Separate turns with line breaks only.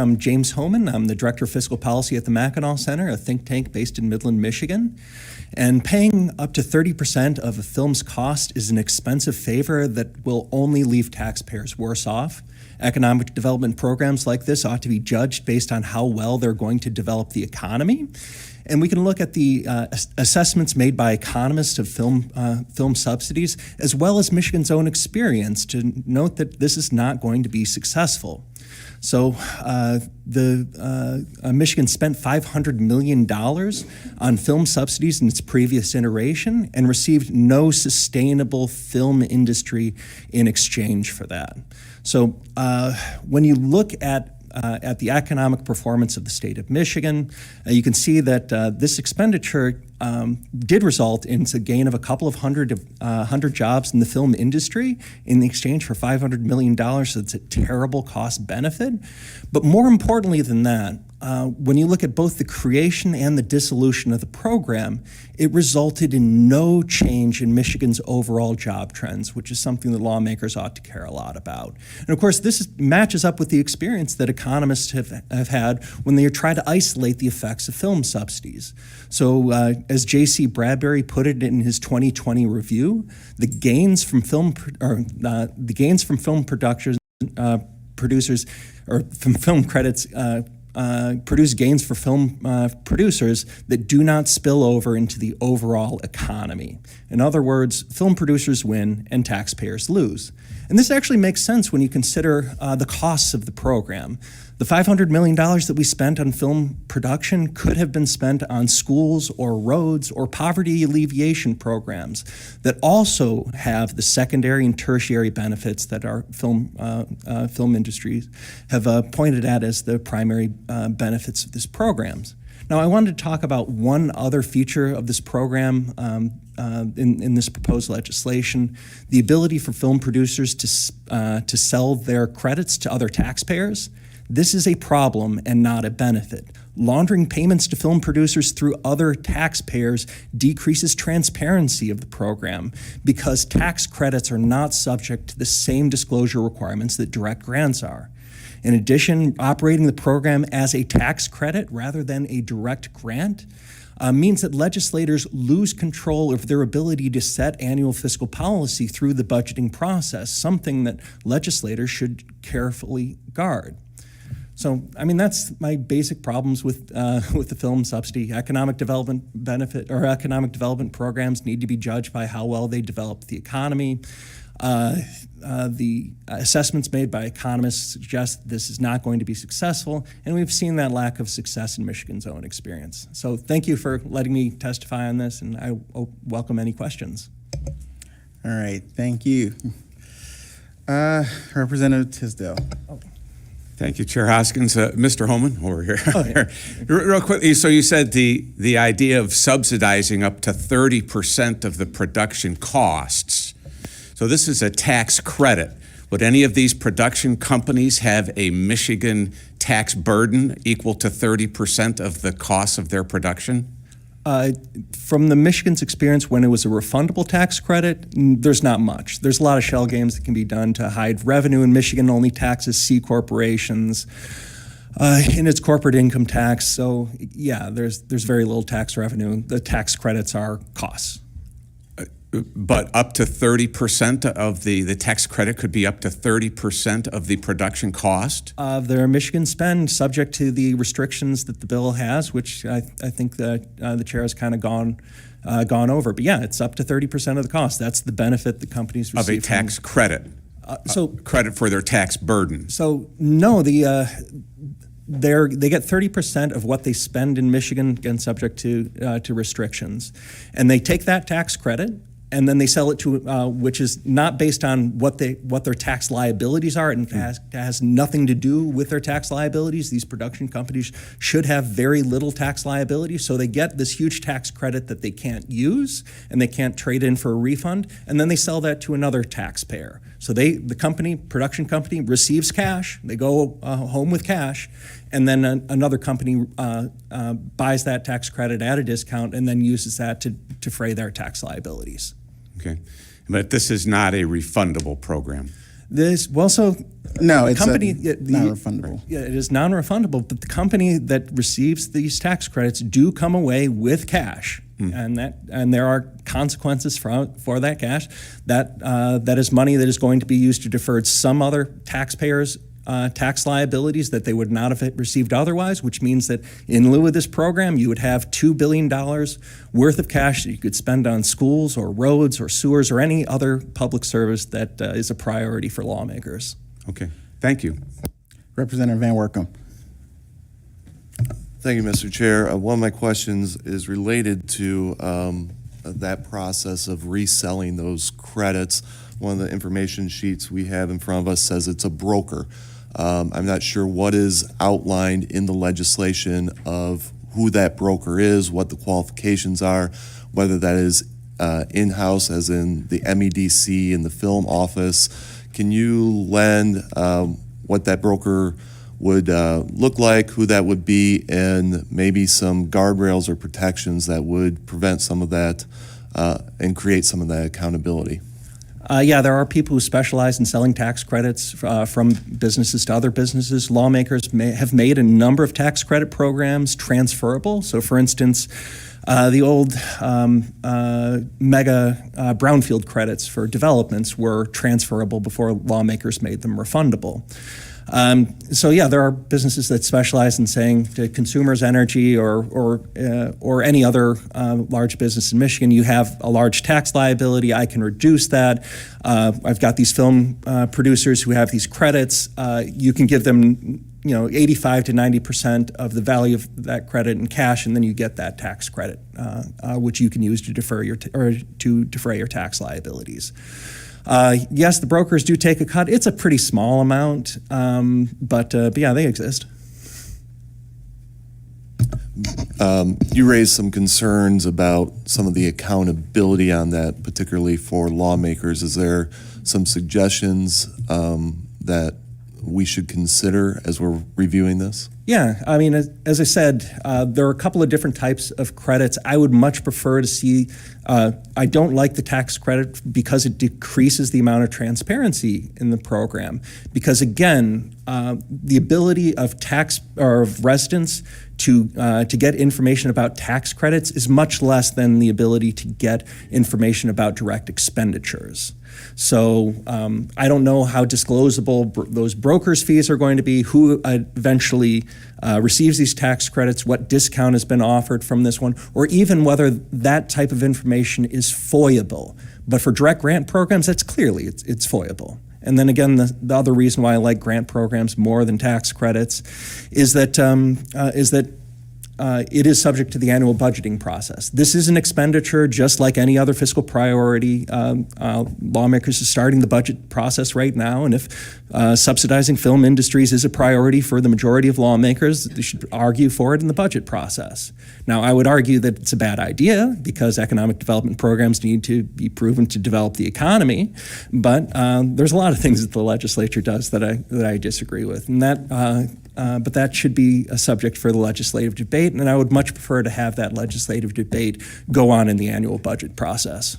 I'm James Homan. I'm the Director of Fiscal Policy at the Mackinac Center, a think tank based in Midland, Michigan. And paying up to 30% of a film's cost is an expensive favor that will only leave taxpayers worse off. Economic development programs like this ought to be judged based on how well they're going to develop the economy. And we can look at the assessments made by economists of film subsidies, as well as Michigan's own experience, to note that this is not going to be successful. So Michigan spent $500 million on film subsidies in its previous iteration and received no sustainable film industry in exchange for that. So when you look at the economic performance of the state of Michigan, you can see that this expenditure did result in a gain of a couple of hundred jobs in the film industry in exchange for $500 million. So it's a terrible cost benefit. But more importantly than that, when you look at both the creation and the dissolution of the program, it resulted in no change in Michigan's overall job trends, which is something that lawmakers ought to care a lot about. And of course, this matches up with the experience that economists have had when they try to isolate the effects of film subsidies. So as J.C. Bradbury put it in his 2020 review, the gains from film producers or from film credits produce gains for film producers that do not spill over into the overall economy. In other words, film producers win and taxpayers lose. And this actually makes sense when you consider the costs of the program. The $500 million that we spent on film production could have been spent on schools or roads or poverty alleviation programs that also have the secondary and tertiary benefits that our film industries have pointed at as the primary benefits of this programs. Now, I wanted to talk about one other feature of this program in this proposed legislation: the ability for film producers to sell their credits to other taxpayers. This is a problem and not a benefit. Laundering payments to film producers through other taxpayers decreases transparency of the program because tax credits are not subject to the same disclosure requirements that direct grants are. In addition, operating the program as a tax credit rather than a direct grant means that legislators lose control of their ability to set annual fiscal policy through the budgeting process, something that legislators should carefully guard. So, I mean, that's my basic problems with the film subsidy. Economic development programs need to be judged by how well they develop the economy. The assessments made by economists suggest this is not going to be successful, and we've seen that lack of success in Michigan's own experience. So thank you for letting me testify on this, and I welcome any questions.
All right, thank you. Representative Tisdale.
Oh. Thank you, Chair Hoskins. Mr. Homan, over here.
Oh, yeah.
Real quickly, so you said the idea of subsidizing up to 30% of the production costs. So this is a tax credit. Would any of these production companies have a Michigan tax burden equal to 30% of the cost of their production?
From the Michigan's experience, when it was a refundable tax credit, there's not much. There's a lot of shell games that can be done to hide revenue, and Michigan only taxes C corporations in its corporate income tax. So yeah, there's very little tax revenue. The tax credits are costs.
But up to 30% of the tax credit could be up to 30% of the production cost?
Of their Michigan spend, subject to the restrictions that the bill has, which I think the chair has kind of gone over. But yeah, it's up to 30% of the cost. That's the benefit the companies receive.
Of a tax credit? Credit for their tax burden?
So no, they get 30% of what they spend in Michigan, again subject to restrictions, and they take that tax credit and then they sell it to, which is not based on what their tax liabilities are. It has nothing to do with their tax liabilities. These production companies should have very little tax liability, so they get this huge tax credit that they can't use and they can't trade in for a refund, and then they sell that to another taxpayer. So the production company receives cash, they go home with cash, and then another company buys that tax credit at a discount and then uses that to defray their tax liabilities.
Okay, but this is not a refundable program.
This well, so
No, it's
company
not refundable.
Yeah, it is non-refundable, but the company that receives these tax credits do come away with cash, and there are consequences for that cash. That is money that is going to be used to defer some other taxpayers' tax liabilities that they would not have received otherwise, which means that in lieu of this program, you would have $2 billion worth of cash that you could spend on schools or roads or sewers or any other public service that is a priority for lawmakers.
Okay, thank you.
Representative Van Workum.
Thank you, Mr. Chair. One of my questions is related to that process of reselling those credits. One of the information sheets we have in front of us says it's a broker. I'm not sure what is outlined in the legislation of who that broker is, what the qualifications are, whether that is in-house as in the MEDC in the film office. Can you lend what that broker would look like, who that would be, and maybe some guardrails or protections that would prevent some of that and create some of that accountability?
Yeah, there are people who specialize in selling tax credits from businesses to other businesses. Lawmakers have made a number of tax credit programs transferable. So, for instance, the old mega brownfield credits for developments were transferable before lawmakers made them refundable. So yeah, there are businesses that specialize in saying to Consumers Energy or any other large business in Michigan, you have a large tax liability. I can reduce that. I've got these film producers who have these credits. You can give them 85 to 90% of the value of that credit in cash, and then you get that tax credit, which you can use to defray your tax liabilities. Yes, the brokers do take a cut. It's a pretty small amount, but yeah, they exist.
You raised some concerns about some of the accountability on that, particularly for lawmakers. Is there some suggestions that we should consider as we're reviewing this?
Yeah, I mean, as I said, there are a couple of different types of credits. I would much prefer to see, I don't like the tax credit because it decreases the amount of transparency in the program. Because again, the ability of residents to get information about tax credits is much less than the ability to get information about direct expenditures. So I don't know how disclosable those brokers' fees are going to be, who eventually receives these tax credits, what discount has been offered from this one, or even whether that type of information is FOIA-able. But for direct grant programs, that's clearly it's FOIA-able. And then again, the other reason why I like grant programs more than tax credits is that it is subject to the annual budgeting process. This is an expenditure just like any other fiscal priority. Lawmakers are starting the budget process right now, and if subsidizing film industries is a priority for the majority of lawmakers, they should argue for it in the budget process. Now, I would argue that it's a bad idea because economic development programs need to be proven to develop the economy, but there's a lot of things that the legislature does that I disagree with, and but that should be a subject for the legislative debate, and I would much prefer to have that legislative debate go on in the annual budget process.